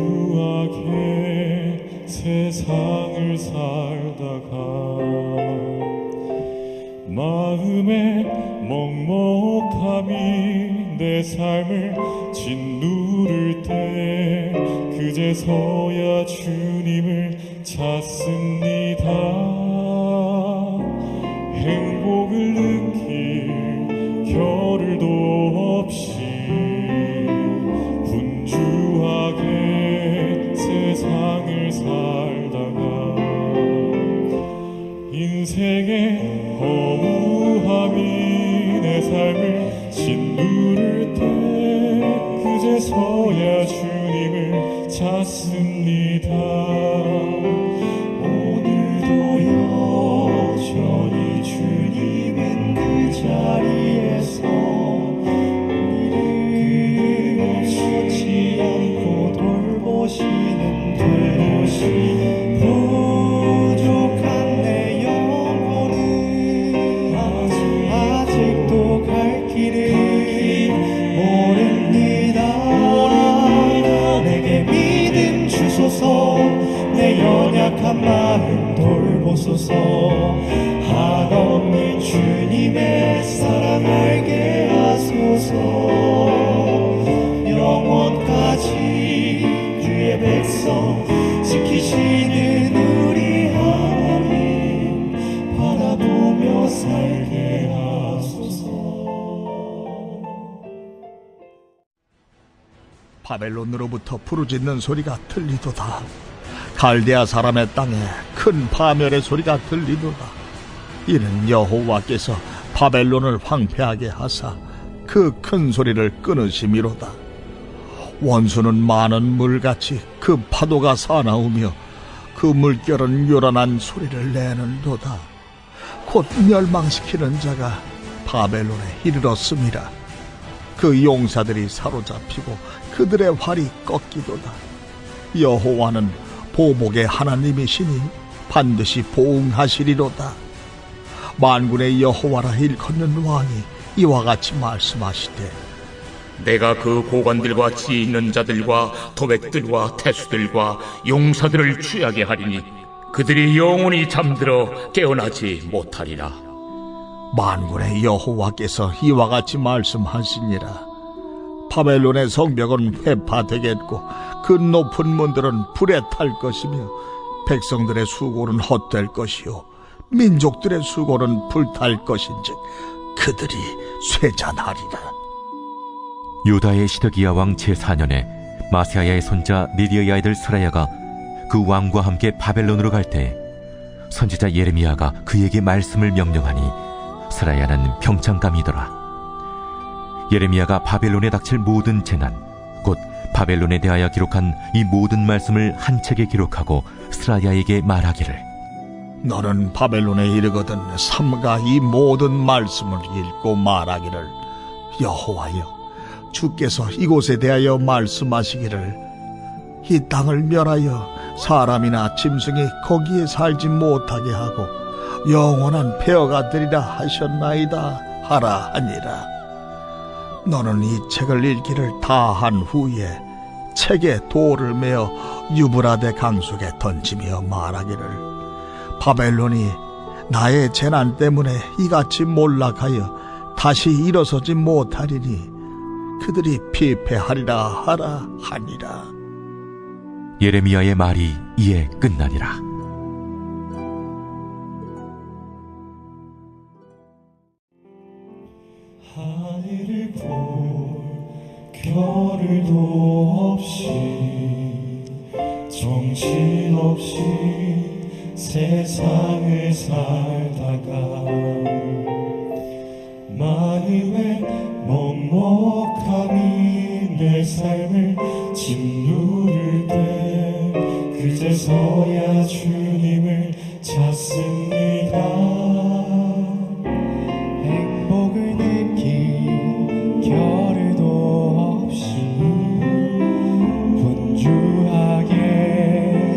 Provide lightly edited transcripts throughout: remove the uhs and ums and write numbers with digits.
분주하게 세상을 살다가 마음의 먹먹함이 내 삶을 짓누를 때 그제서야 주님을 찾습니다. 행복을 느낄 겨를도 없이 분주하게 세상을 살다가 인생의 허무함이 내 삶을 짓누를 때 그제서야 주님을 찾습니다. 오늘도 여전히 주님은 그 자리에서 우리를 멈추지 않고 돌보시는데 부족한 내 영혼은 아직도 갈 길을 모릅니다. 내게 믿음 주소서. 내 연약한 마음 돌보소서. 한없는 주님의 사랑 알게 하소서. 영원까지 주의 백성 지키시는 우리 하나님 바라보며 살게 하소서. 바벨론으로부터 부르짖는 소리가 들리도다. 갈대아 사람의 땅에 큰 파멸의 소리가 들리도다. 이는 여호와께서 바벨론을 황폐하게 하사 그 큰 소리를 끊으심이로다. 원수는 많은 물같이 그 파도가 사나우며 그 물결은 요란한 소리를 내는도다. 곧 멸망시키는 자가 바벨론에 이르렀음이라. 그 용사들이 사로잡히고 그들의 활이 꺾이도다. 여호와는 보복의 하나님이시니 반드시 보응하시리로다. 만군의 여호와라 일컫는 왕이 이와 같이 말씀하시되 내가 그 고관들과 지혜 있는 자들과 도백들과 태수들과 용사들을 취하게 하리니 그들이 영원히 잠들어 깨어나지 못하리라. 만군의 여호와께서 이와 같이 말씀하시니라. 바벨론의 성벽은 회파되겠고 그 높은 문들은 불에 탈 것이며 백성들의 수고는 헛될 것이요 민족들의 수고는 불탈 것인즉 그들이 쇠잔하리라. 유다의 시드기야 왕 제4년에 마세아야의 손자 니디의 아이들 스라야가 그 왕과 함께 바벨론으로 갈 때 선지자 예레미야가 그에게 말씀을 명령하니 스라야는 평창감이더라. 예레미야가 바벨론에 닥칠 모든 재난 곧 바벨론에 대하여 기록한 이 모든 말씀을 한 책에 기록하고 스라야에게 말하기를 너는 바벨론에 이르거든 삼가 이 모든 말씀을 읽고 말하기를 여호와여 주께서 이곳에 대하여 말씀하시기를 이 땅을 멸하여 사람이나 짐승이 거기에 살지 못하게 하고 영원한 폐허가 되리라 하셨나이다 하라 하니라. 너는 이 책을 읽기를 다 한 후에 책에 돌을 메어 유브라데 강속에 던지며 말하기를 바벨론이 나의 재난 때문에 이같이 몰락하여 다시 일어서지 못하리니 그들이 피폐하리라 하라 하니라. 예레미야의 말이 이에 끝나니라. 하늘을 볼 겨를도 없이 정신없이 세상을 살다가 마음의 먹먹함이 내 삶을 짓누를 때 그제서야 주님을 찾습니다. 행복을 느낄 겨를도 없이 분주하게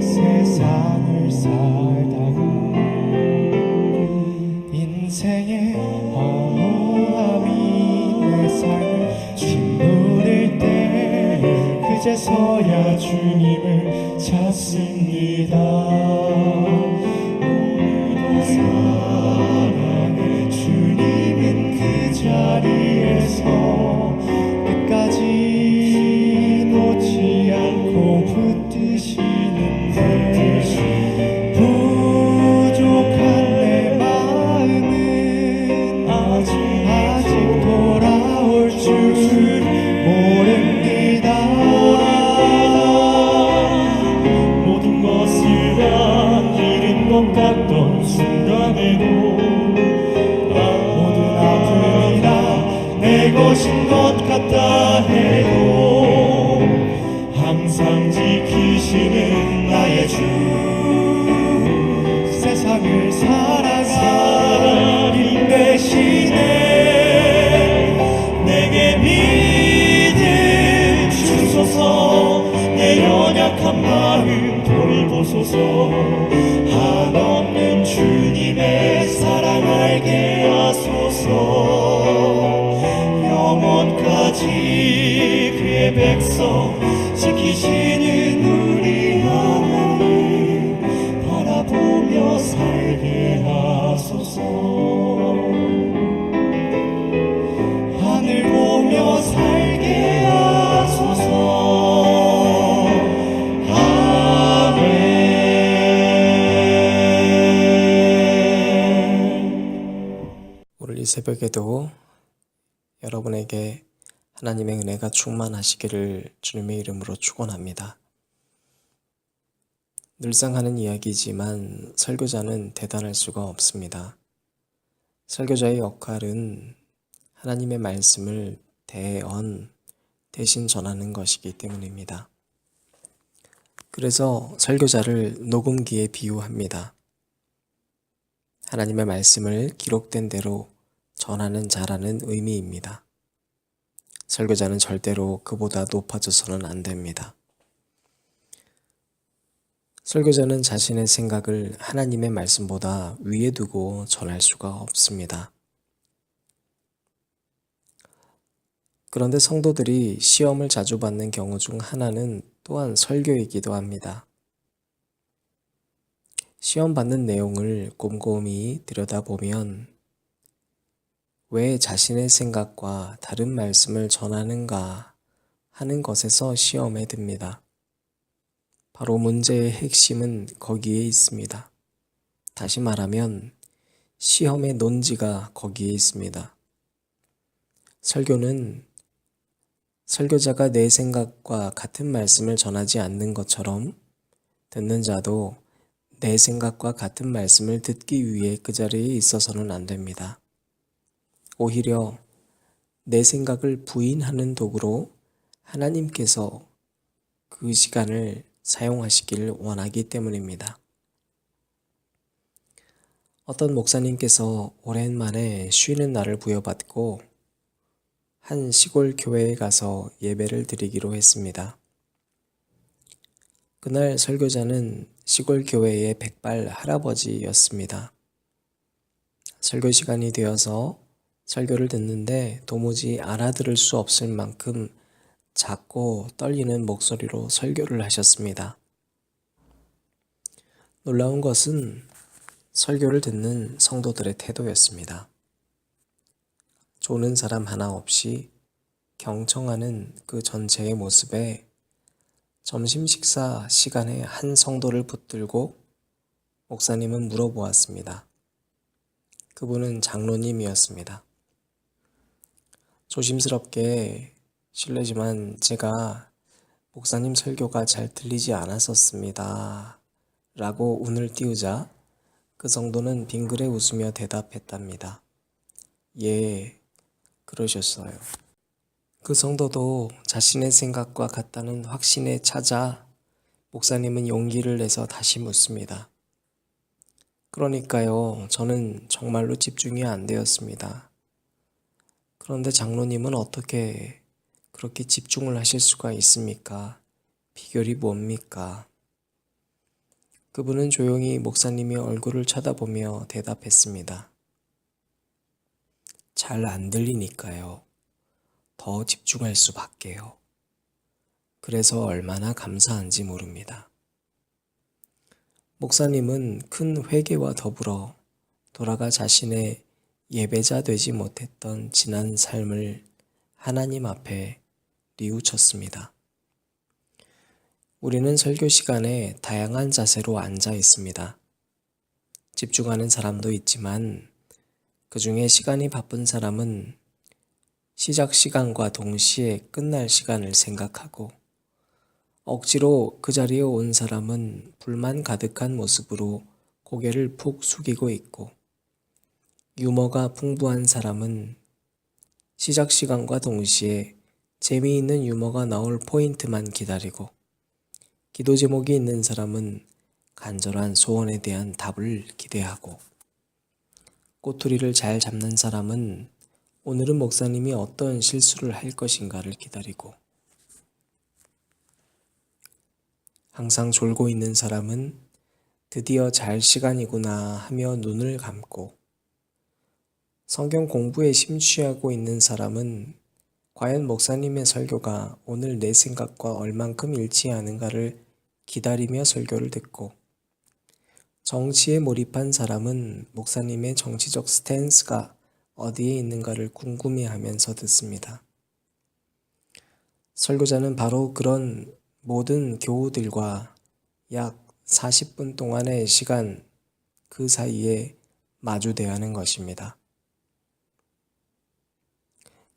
세상을 살다가 인생의 허무함이 내 삶을 짓누를 때 그제서야 주님을 찾습니다. 오늘도 사랑의 주님은 그 자리에서 끝까지 놓지 않고 붙드시는데 부족한 내 마음은 아직 돌아올 줄 모릅니다. 모든 것을 다 잃은 것 같던 순간에도 모든 아픔이 다 내 것인 것 같다 해도 항상 지키시는 나의 주, 세상을 살아가는 대신에 내게 믿음 주소서. 내 연약한 마음 돌보소서. 한없는 주님의 사랑 알게 하소서. 영원까지 그의 백성 지키시는 우리 하나님 바라보며 살게 하소서. 하늘 보며 살게 하소서. 아멘. 오늘 이 새벽에도 여러분에게 하나님의 은혜가 충만하시기를 주님의 이름으로 축원합니다. 늘상 하는 이야기지만 설교자는 대단할 수가 없습니다. 설교자의 역할은 하나님의 말씀을 대신 전하는 것이기 때문입니다. 그래서 설교자를 녹음기에 비유합니다. 하나님의 말씀을 기록된 대로 전하는 자라는 의미입니다. 설교자는 절대로 그보다 높아져서는 안 됩니다. 설교자는 자신의 생각을 하나님의 말씀보다 위에 두고 전할 수가 없습니다. 그런데 성도들이 시험을 자주 받는 경우 중 하나는 또한 설교이기도 합니다. 시험 받는 내용을 꼼꼼히 들여다보면 왜 자신의 생각과 다른 말씀을 전하는가 하는 것에서 시험에 듭니다. 바로 문제의 핵심은 거기에 있습니다. 다시 말하면 시험의 논지가 거기에 있습니다. 설교는 설교자가 내 생각과 같은 말씀을 전하지 않는 것처럼 듣는 자도 내 생각과 같은 말씀을 듣기 위해 그 자리에 있어서는 안 됩니다. 오히려 내 생각을 부인하는 도구로 하나님께서 그 시간을 사용하시기를 원하기 때문입니다. 어떤 목사님께서 오랜만에 쉬는 날을 부여받고 한 시골 교회에 가서 예배를 드리기로 했습니다. 그날 설교자는 시골 교회의 백발 할아버지였습니다. 설교 시간이 되어서 설교를 듣는데 도무지 알아들을 수 없을 만큼 작고 떨리는 목소리로 설교를 하셨습니다. 놀라운 것은 설교를 듣는 성도들의 태도였습니다. 조는 사람 하나 없이 경청하는 그 전체의 모습에 점심 식사 시간에 한 성도를 붙들고 목사님은 물어보았습니다. 그분은 장로님이었습니다. 조심스럽게 실례지만 제가 목사님 설교가 잘 들리지 않았었습니다. 라고 운을 띄우자 그 성도는 빙그레 웃으며 대답했답니다. 예, 그러셨어요. 그 성도도 자신의 생각과 같다는 확신에 차자 목사님은 용기를 내서 다시 묻습니다. 그러니까요, 저는 정말로 집중이 안 되었습니다. 그런데 장로님은 어떻게 그렇게 집중을 하실 수가 있습니까? 비결이 뭡니까? 그분은 조용히 목사님의 얼굴을 쳐다보며 대답했습니다. 잘 안 들리니까요. 더 집중할 수밖에요. 그래서 얼마나 감사한지 모릅니다. 목사님은 큰 회개와 더불어 돌아가 자신의 예배자 되지 못했던 지난 삶을 하나님 앞에 뉘우쳤습니다. 우리는 설교 시간에 다양한 자세로 앉아 있습니다. 집중하는 사람도 있지만 그 중에 시간이 바쁜 사람은 시작 시간과 동시에 끝날 시간을 생각하고 억지로 그 자리에 온 사람은 불만 가득한 모습으로 고개를 푹 숙이고 있고 유머가 풍부한 사람은 시작 시간과 동시에 재미있는 유머가 나올 포인트만 기다리고 기도 제목이 있는 사람은 간절한 소원에 대한 답을 기대하고 꼬투리를 잘 잡는 사람은 오늘은 목사님이 어떤 실수를 할 것인가를 기다리고 항상 졸고 있는 사람은 드디어 잘 시간이구나 하며 눈을 감고 성경 공부에 심취하고 있는 사람은 과연 목사님의 설교가 오늘 내 생각과 얼만큼 일치하는가를 기다리며 설교를 듣고 정치에 몰입한 사람은 목사님의 정치적 스탠스가 어디에 있는가를 궁금해하면서 듣습니다. 설교자는 바로 그런 모든 교우들과 약 40분 동안의 시간 그 사이에 마주대하는 것입니다.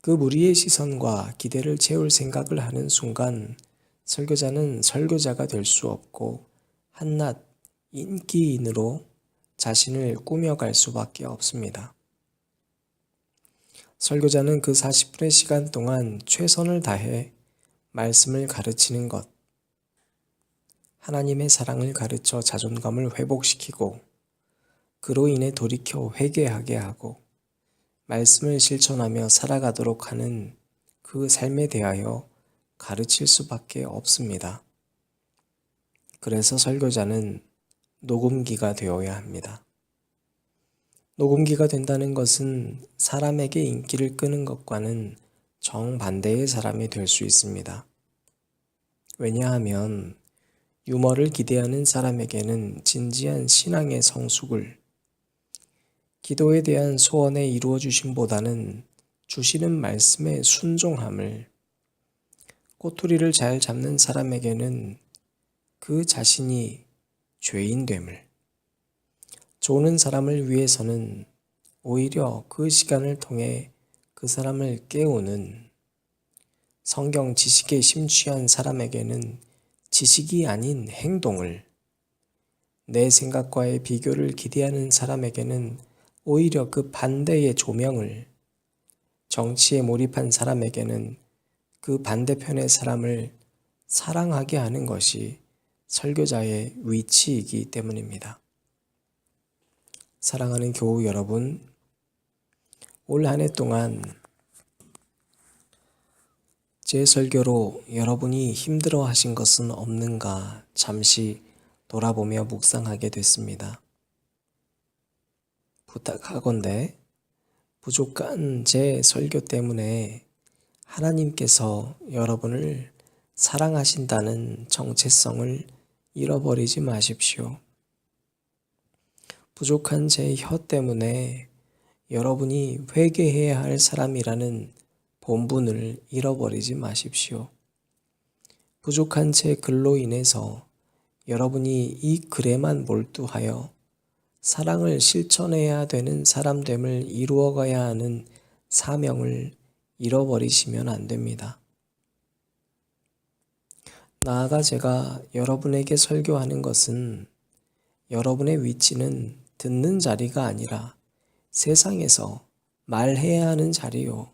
그 무리의 시선과 기대를 채울 생각을 하는 순간 설교자는 설교자가 될 수 없고 한낱 인기인으로 자신을 꾸며갈 수밖에 없습니다. 설교자는 그 40분의 시간 동안 최선을 다해 말씀을 가르치는 것, 하나님의 사랑을 가르쳐 자존감을 회복시키고 그로 인해 돌이켜 회개하게 하고 말씀을 실천하며 살아가도록 하는 그 삶에 대하여 가르칠 수밖에 없습니다. 그래서 설교자는 녹음기가 되어야 합니다. 녹음기가 된다는 것은 사람에게 인기를 끄는 것과는 정반대의 사람이 될 수 있습니다. 왜냐하면 유머를 기대하는 사람에게는 진지한 신앙의 성숙을, 기도에 대한 소원의 이루어 주심보다는 주시는 말씀의 순종함을, 꼬투리를 잘 잡는 사람에게는 그 자신이 죄인됨을, 조는 사람을 위해서는 오히려 그 시간을 통해 그 사람을 깨우는, 성경 지식에 심취한 사람에게는 지식이 아닌 행동을, 내 생각과의 비교를 기대하는 사람에게는 오히려 그 반대의 조명을, 정치에 몰입한 사람에게는 그 반대편의 사람을 사랑하게 하는 것이 설교자의 위치이기 때문입니다. 사랑하는 교우 여러분, 올 한 해 동안 제 설교로 여러분이 힘들어 하신 것은 없는가 잠시 돌아보며 묵상하게 됐습니다. 부탁하건대 부족한 제 설교 때문에 하나님께서 여러분을 사랑하신다는 정체성을 잃어버리지 마십시오. 부족한 제 혀 때문에 여러분이 회개해야 할 사람이라는 본분을 잃어버리지 마십시오. 부족한 제 글로 인해서 여러분이 이 글에만 몰두하여 사랑을 실천해야 되는 사람됨을 이루어가야 하는 사명을 잃어버리시면 안 됩니다. 나아가 제가 여러분에게 설교하는 것은 여러분의 위치는 듣는 자리가 아니라 세상에서 말해야 하는 자리요.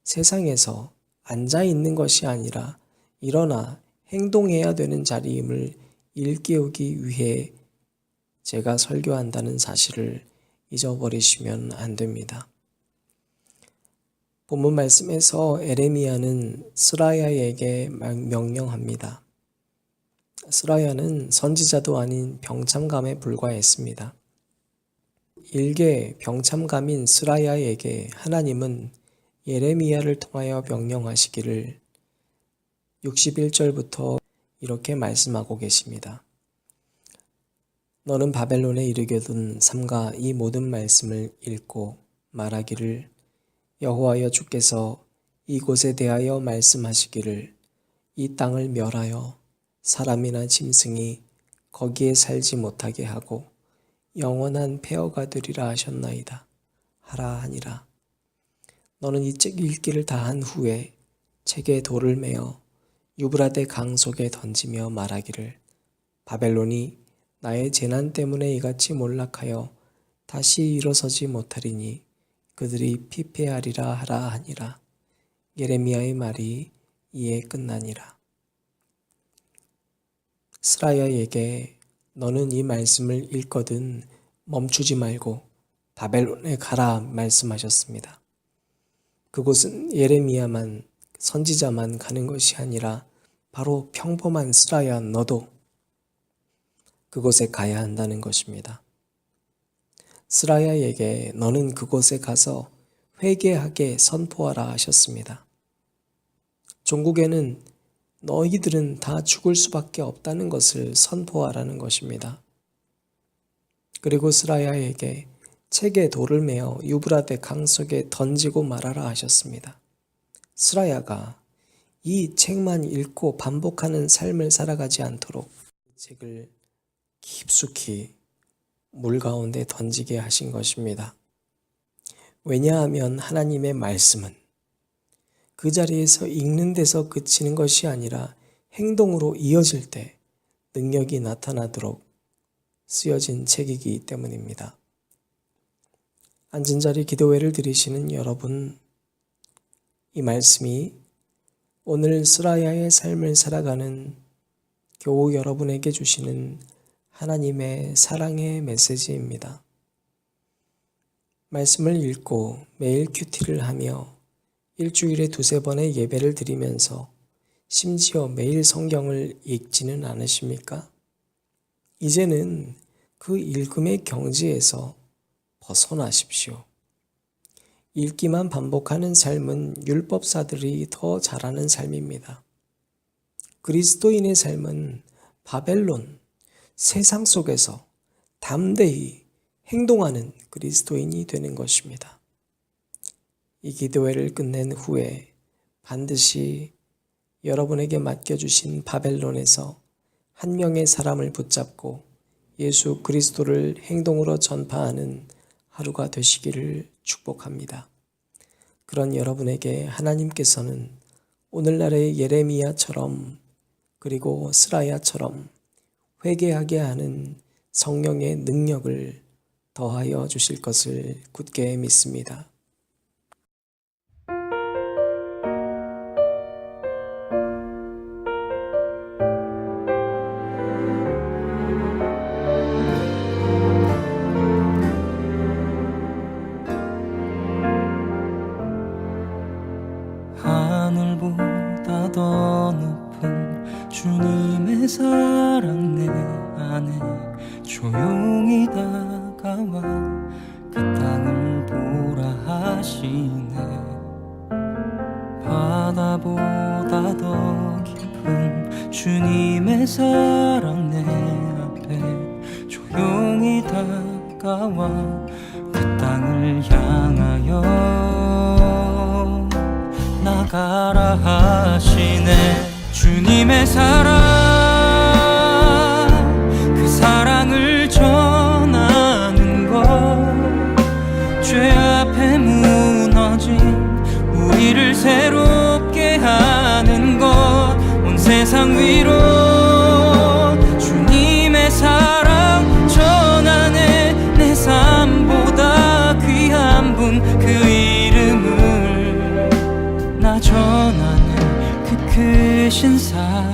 세상에서 앉아 있는 것이 아니라 일어나 행동해야 되는 자리임을 일깨우기 위해 제가 설교한다는 사실을 잊어버리시면 안 됩니다. 본문 말씀에서 에레미야는 스라야에게 명령합니다. 스라야는 선지자도 아닌 병참감에 불과했습니다. 일개 병참감인 스라야에게 하나님은 예레미야를 통하여 명령하시기를 61절부터 이렇게 말씀하고 계십니다. 너는 바벨론에 이르겨둔 삼가 이 모든 말씀을 읽고 말하기를 여호와여 주께서 이곳에 대하여 말씀하시기를 이 땅을 멸하여 사람이나 짐승이 거기에 살지 못하게 하고 영원한 폐허가 되리라 하셨나이다 하라 하니라. 너는 이 책 읽기를 다 한 후에 책에 돌을 메어 유브라데 강 속에 던지며 말하기를 바벨론이 나의 재난 때문에 이같이 몰락하여 다시 일어서지 못하리니 그들이 피폐하리라 하라 하니라. 예레미야의 말이 이에 끝나니라. 스라야에게 너는 이 말씀을 읽거든 멈추지 말고 바벨론에 가라 말씀하셨습니다. 그곳은 예레미야만 선지자만 가는 것이 아니라 바로 평범한 스라야 너도 그곳에 가야 한다는 것입니다. 스라야에게 너는 그곳에 가서 회개하게 선포하라 하셨습니다. 종국에는 너희들은 다 죽을 수밖에 없다는 것을 선포하라는 것입니다. 그리고 스라야에게 책에 돌을 메어 유브라데 강 속에 던지고 말하라 하셨습니다. 스라야가 이 책만 읽고 반복하는 삶을 살아가지 않도록 이 책을 깊숙이 물 가운데 던지게 하신 것입니다. 왜냐하면 하나님의 말씀은 그 자리에서 읽는 데서 그치는 것이 아니라 행동으로 이어질 때 능력이 나타나도록 쓰여진 책이기 때문입니다. 앉은 자리 기도회를 드리시는 여러분, 이 말씀이 오늘 스라야의 삶을 살아가는 교우 여러분에게 주시는 하나님의 사랑의 메시지입니다. 말씀을 읽고 매일 큐티를 하며 일주일에 2-3번의 예배를 드리면서 심지어 매일 성경을 읽지는 않으십니까? 이제는 그 읽음의 경지에서 벗어나십시오. 읽기만 반복하는 삶은 율법사들이 더 잘하는 삶입니다. 그리스도인의 삶은 바벨론, 세상 속에서 담대히 행동하는 그리스도인이 되는 것입니다. 이 기도회를 끝낸 후에 반드시 여러분에게 맡겨주신 바벨론에서 한 명의 사람을 붙잡고 예수 그리스도를 행동으로 전파하는 하루가 되시기를 축복합니다. 그런 여러분에게 하나님께서는 오늘날의 예레미야처럼 그리고 스라야처럼 회개하게 하는 성령의 능력을 더하여 주실 것을 굳게 믿습니다. 하늘보다 더 높은 주님의 사랑 내 안에 조용히 다가와 그 땅을 보라 하시네. 바다보다 더 깊은 주님의 사랑 내 앞에 조용히 다가와 그 땅을 향하여 나가라 하시네. 주님의 사랑, 그 사랑을 전하는 것, 죄 앞에 무너진 우리를 새롭게 하는 것, 온 세상 위로 주님의 사랑 전하네. 내 삶보다 귀한 분 그 이름을 나 전하네. 그 크신 사랑을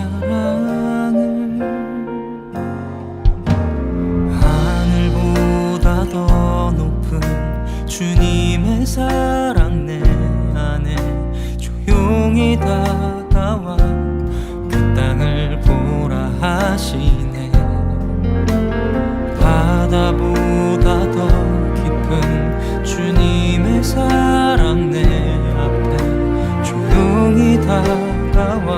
하늘보다 더 높은 주님의 사랑 내 안에 조용히 다가와 그 땅을 보라 하시네. 바다보다 더 깊은 주님의 사랑 내 앞에 조용히 다가와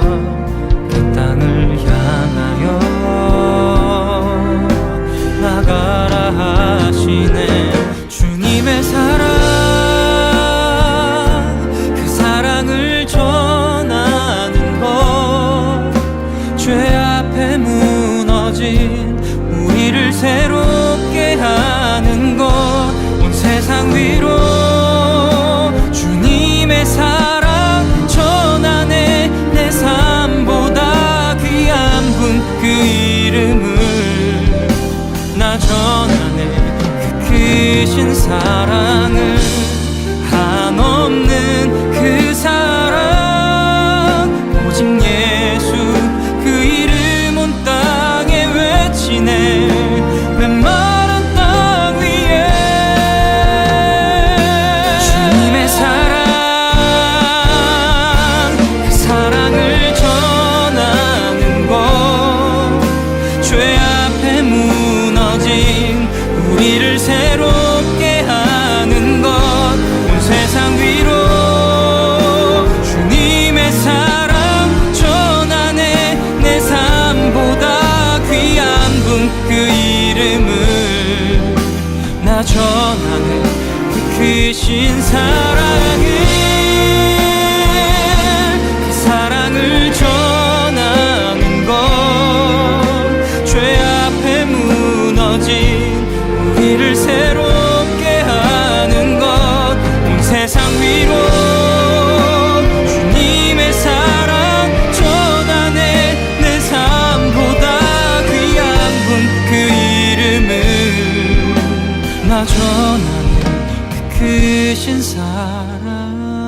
무너진 우리를 새롭게 하는 것 온 세상 위로 주님의 사랑 전하네 내 삶보다 귀한 분 그 이름을 나 전하네 그 크신 사랑을 한없는 그 사랑 오직 예수 그 이름 온 땅에 외치네 웬만한 땅 위에 주님의 사랑 그 사랑을 전하는 것 죄 앞에 무너진 우리를 새롭게 하는 것 온 세상 위로 주님의 사랑 전하네 내 삶보다 귀한 분 그 이름을 나 전하네 그 크신 사랑을 그 사랑을 전하는 것 죄 앞에 무너진 우리를 새롭게 하는 것 온 세상 위로 주님의 사랑 전하네 내 삶보다 귀한 분 그 이름을 나 전하네 그 크신 사랑